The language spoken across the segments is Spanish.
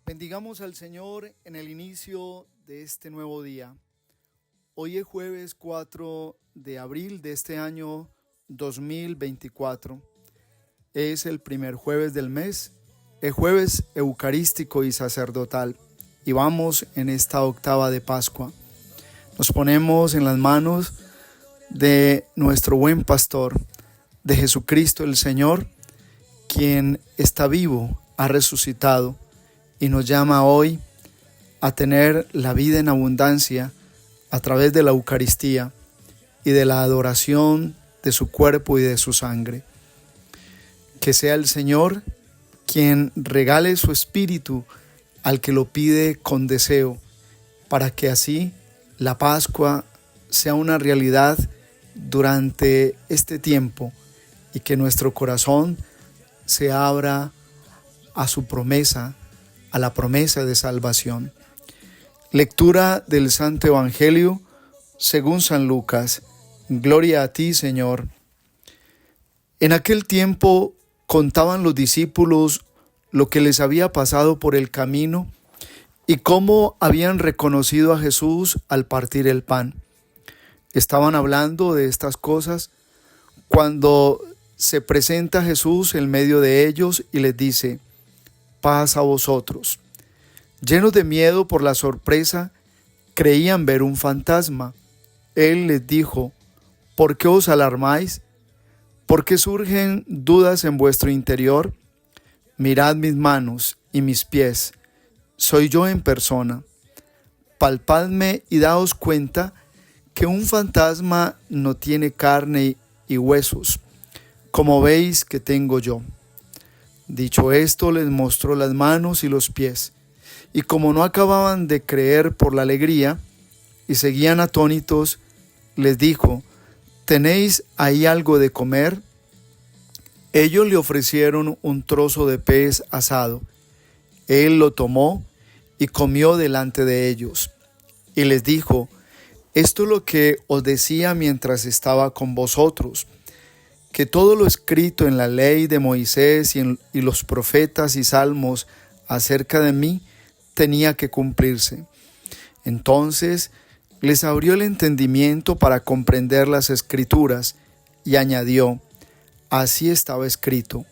Bendigamos al Señor en el inicio de este nuevo día. Hoy es jueves 4 de abril de este año 2024. Es el primer jueves del mes, el jueves eucarístico y sacerdotal. Y vamos en esta octava de Pascua. Nos ponemos en las manos de nuestro buen pastor, de Jesucristo el Señor, quien está vivo, ha resucitado y nos llama hoy a tener la vida en abundancia a través de la Eucaristía y de la adoración de su cuerpo y de su sangre. Que sea el Señor quien regale su espíritu al que lo pide con deseo, para que así la Pascua sea una realidad durante este tiempo y que nuestro corazón se abra a su promesa, a la promesa de salvación. Lectura del Santo Evangelio según San Lucas. Gloria a ti, Señor. En aquel tiempo contaban los discípulos lo que les había pasado por el camino y cómo habían reconocido a Jesús al partir el pan. Estaban hablando de estas cosas cuando se presenta Jesús en medio de ellos y les dice: paz a vosotros. Llenos de miedo por la sorpresa, creían ver un fantasma. Él les dijo: ¿por qué os alarmáis? ¿Por qué surgen dudas en vuestro interior? Mirad mis manos y mis pies, soy yo en persona. Palpadme y daos cuenta que un fantasma no tiene carne y huesos, como veis que tengo yo. Dicho esto, les mostró las manos y los pies, y como no acababan de creer por la alegría y seguían atónitos, les dijo: ¿tenéis ahí algo de comer? Ellos le ofrecieron un trozo de pez asado. Él lo tomó y comió delante de ellos, y les dijo: esto es lo que os decía mientras estaba con vosotros, que todo lo escrito en la ley de Moisés y los profetas y salmos acerca de mí tenía que cumplirse. Entonces les abrió el entendimiento para comprender las Escrituras y añadió: así estaba escrito,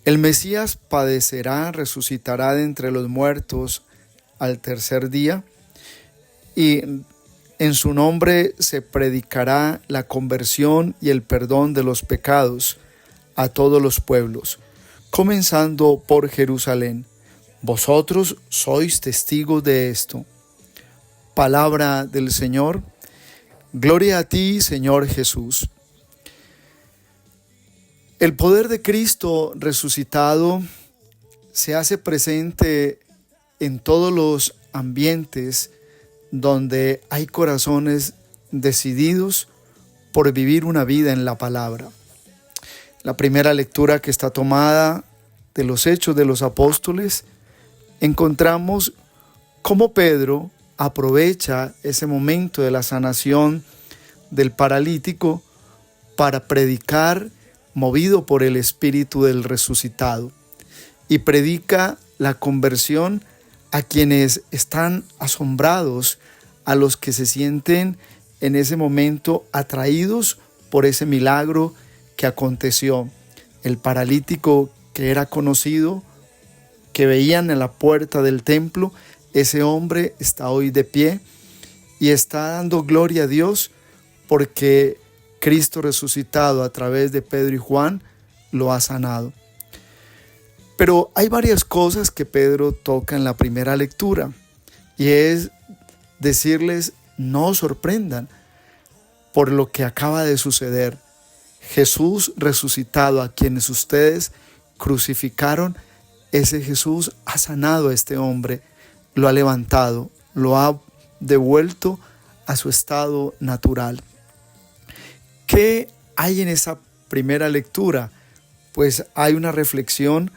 el Mesías padecerá, resucitará de entre los muertos al tercer día, y en su nombre se predicará la conversión y el perdón de los pecados a todos los pueblos, comenzando por Jerusalén. Vosotros sois testigos de esto. Palabra del Señor. Gloria a ti, Señor Jesús. El poder de Cristo resucitado se hace presente en todos los ambientes donde hay corazones decididos por vivir una vida en la palabra. La primera lectura, que está tomada de los Hechos de los Apóstoles, encontramos cómo Pedro aprovecha ese momento de la sanación del paralítico para predicar, movido por el Espíritu del resucitado, y predica la conversión a quienes están asombrados, a los que se sienten en ese momento atraídos por ese milagro que aconteció. El paralítico que era conocido, que veían en la puerta del templo, ese hombre está hoy de pie y está dando gloria a Dios porque Cristo resucitado a través de Pedro y Juan lo ha sanado. Pero hay varias cosas que Pedro toca en la primera lectura, y es decirles: no os sorprendan por lo que acaba de suceder. Jesús resucitado, a quienes ustedes crucificaron, ese Jesús ha sanado a este hombre, lo ha levantado, lo ha devuelto a su estado natural. ¿Qué hay en esa primera lectura? Pues hay una reflexión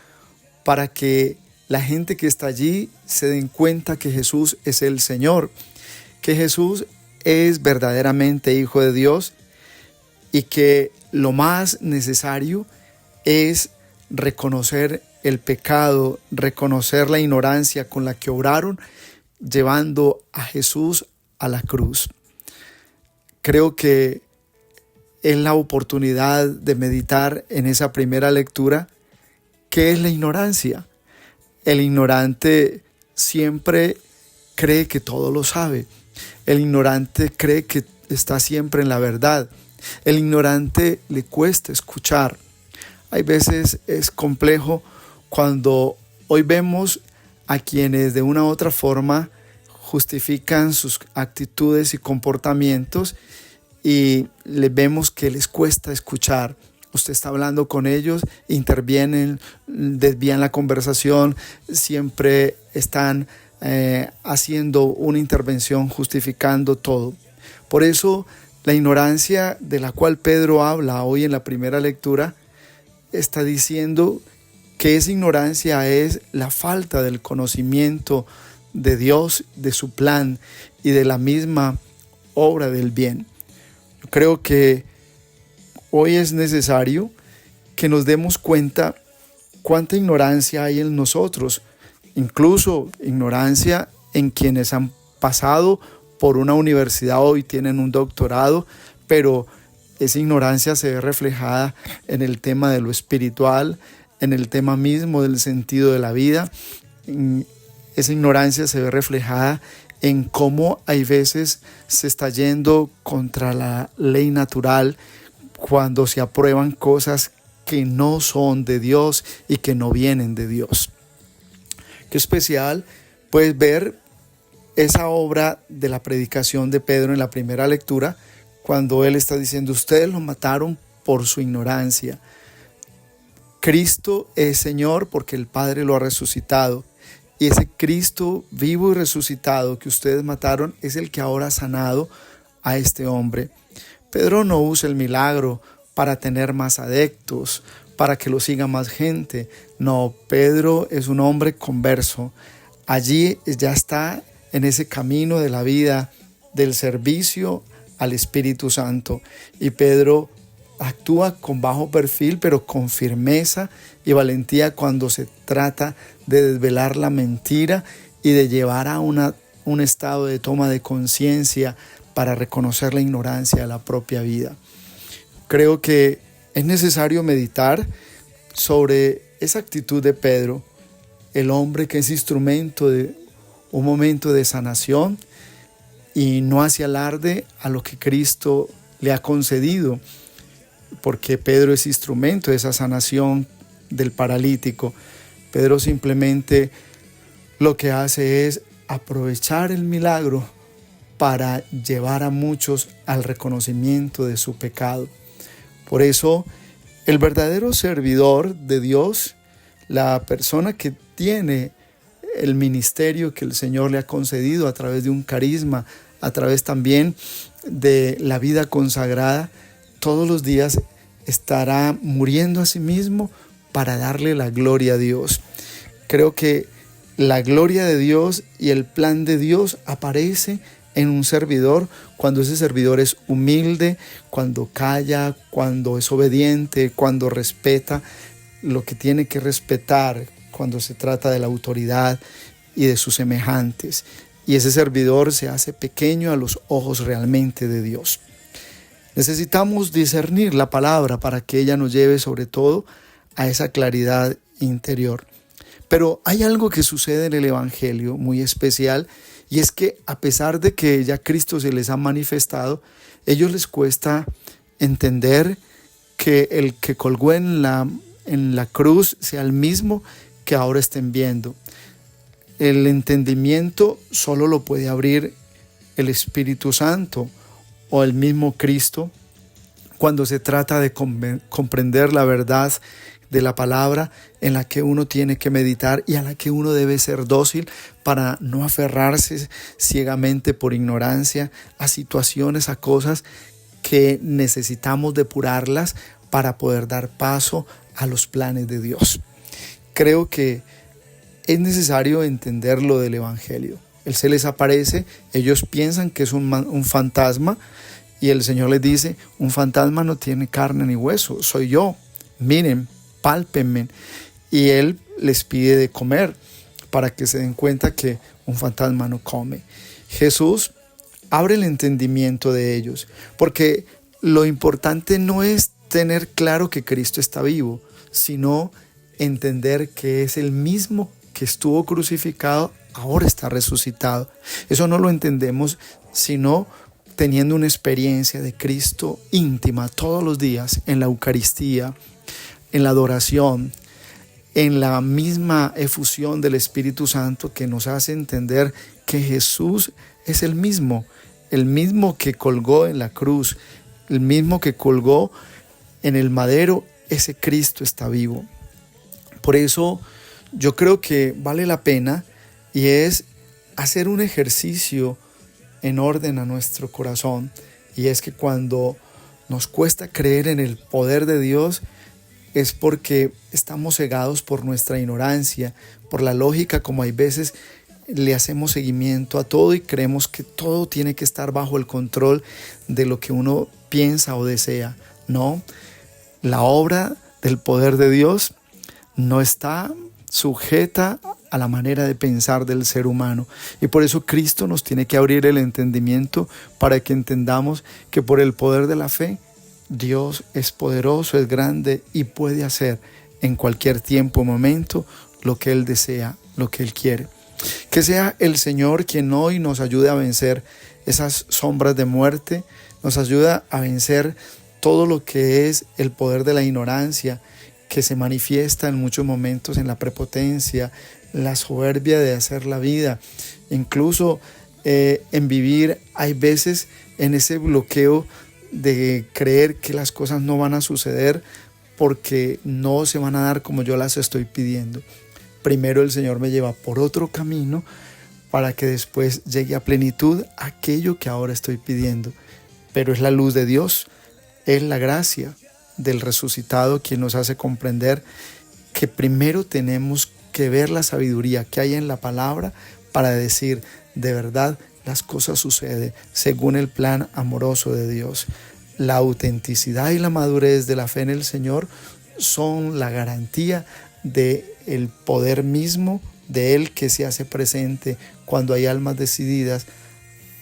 para que la gente que está allí se den cuenta que Jesús es el Señor, que Jesús es verdaderamente Hijo de Dios y que lo más necesario es reconocer el pecado, reconocer la ignorancia con la que obraron, llevando a Jesús a la cruz. Creo que es la oportunidad de meditar en esa primera lectura. ¿Qué es la ignorancia? El ignorante siempre cree que todo lo sabe. El ignorante cree que está siempre en la verdad. El ignorante le cuesta escuchar. Hay veces es complejo cuando hoy vemos a quienes de una u otra forma justifican sus actitudes y comportamientos y les vemos que les cuesta escuchar. Usted está hablando con ellos, intervienen, desvían la conversación, siempre están haciendo una intervención justificando todo. Por eso la ignorancia de la cual Pedro habla hoy en la primera lectura está diciendo que esa ignorancia es la falta del conocimiento de Dios, de su plan y de la misma obra del bien. Yo creo que hoy es necesario que nos demos cuenta cuánta ignorancia hay en nosotros, incluso ignorancia en quienes han pasado por una universidad hoy, tienen un doctorado, pero esa ignorancia se ve reflejada en el tema de lo espiritual, en el tema mismo del sentido de la vida. Esa ignorancia se ve reflejada en cómo hay veces se está yendo contra la ley natural cuando se aprueban cosas que no son de Dios y que no vienen de Dios. Qué especial, puedes ver esa obra de la predicación de Pedro en la primera lectura, cuando él está diciendo, ustedes lo mataron por su ignorancia. Cristo es Señor porque el Padre lo ha resucitado. Y ese Cristo vivo y resucitado que ustedes mataron es el que ahora ha sanado a este hombre. Pedro no usa el milagro para tener más adeptos, para que lo siga más gente. No, Pedro es un hombre converso. Allí ya está en ese camino de la vida, del servicio al Espíritu Santo. Y Pedro actúa con bajo perfil, pero con firmeza y valentía cuando se trata de desvelar la mentira y de llevar a un estado de toma de conciencia para reconocer la ignorancia de la propia vida. Creo que es necesario meditar sobre esa actitud de Pedro, el hombre que es instrumento de un momento de sanación y no hace alarde a lo que Cristo le ha concedido, porque Pedro es instrumento de esa sanación del paralítico. Pedro simplemente lo que hace es aprovechar el milagro para llevar a muchos al reconocimiento de su pecado. Por eso, el verdadero servidor de Dios, la persona que tiene el ministerio que el Señor le ha concedido a través de un carisma, a través también de la vida consagrada, todos los días estará muriendo a sí mismo para darle la gloria a Dios. Creo que la gloria de Dios y el plan de Dios aparece en un servidor cuando ese servidor es humilde, cuando calla, cuando es obediente, cuando respeta lo que tiene que respetar, cuando se trata de la autoridad y de sus semejantes. Y ese servidor se hace pequeño a los ojos realmente de Dios. Necesitamos discernir la palabra para que ella nos lleve sobre todo a esa claridad interior. Pero hay algo que sucede en el Evangelio muy especial, y es que a pesar de que ya Cristo se les ha manifestado, a ellos les cuesta entender que el que colgó en la cruz sea el mismo que ahora estén viendo. El entendimiento solo lo puede abrir el Espíritu Santo o el mismo Cristo cuando se trata de comprender la verdad de la palabra en la que uno tiene que meditar y a la que uno debe ser dócil para no aferrarse ciegamente por ignorancia a situaciones, a cosas que necesitamos depurarlas para poder dar paso a los planes de Dios. Creo que es necesario entender lo del Evangelio. Él se les aparece, ellos piensan que es un fantasma y el Señor les dice, un fantasma no tiene carne ni hueso, soy yo, miren, pálpenme. Y él les pide de comer para que se den cuenta que un fantasma no come. Jesús abre el entendimiento de ellos, porque lo importante no es tener claro que Cristo está vivo, sino entender que es el mismo que estuvo crucificado, ahora está resucitado. Eso no lo entendemos sino teniendo una experiencia de Cristo íntima todos los días en la Eucaristía, en la adoración, en la misma efusión del Espíritu Santo, que nos hace entender que Jesús es el mismo que colgó en la cruz, el mismo que colgó en el madero. Ese Cristo está vivo. Por eso yo creo que vale la pena, y es hacer un ejercicio en orden a nuestro corazón, y es que cuando nos cuesta creer en el poder de Dios, es porque estamos cegados por nuestra ignorancia, por la lógica, como hay veces le hacemos seguimiento a todo y creemos que todo tiene que estar bajo el control de lo que uno piensa o desea. No, la obra del poder de Dios no está sujeta a la manera de pensar del ser humano, y por eso Cristo nos tiene que abrir el entendimiento para que entendamos que por el poder de la fe Dios es poderoso, es grande y puede hacer en cualquier tiempo o momento lo que Él desea, lo que Él quiere. Que sea el Señor quien hoy nos ayude a vencer esas sombras de muerte, nos ayuda a vencer todo lo que es el poder de la ignorancia, que se manifiesta en muchos momentos en la prepotencia, la soberbia de hacer la vida, incluso en vivir, hay veces en ese bloqueo de creer que las cosas no van a suceder porque no se van a dar como yo las estoy pidiendo. Primero el Señor me lleva por otro camino para que después llegue a plenitud aquello que ahora estoy pidiendo. Pero es la luz de Dios, es la gracia del resucitado quien nos hace comprender que primero tenemos que ver la sabiduría que hay en la palabra para decir, de verdad, las cosas suceden según el plan amoroso de Dios. La autenticidad y la madurez de la fe en el Señor son la garantía del poder mismo de Él que se hace presente cuando hay almas decididas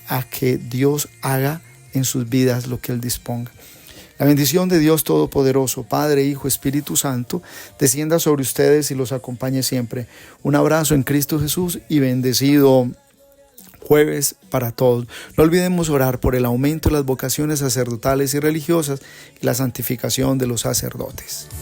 a que Dios haga en sus vidas lo que Él disponga. La bendición de Dios Todopoderoso, Padre, Hijo, Espíritu Santo, descienda sobre ustedes y los acompañe siempre. Un abrazo en Cristo Jesús y bendecido jueves para todos. No olvidemos orar por el aumento de las vocaciones sacerdotales y religiosas y la santificación de los sacerdotes.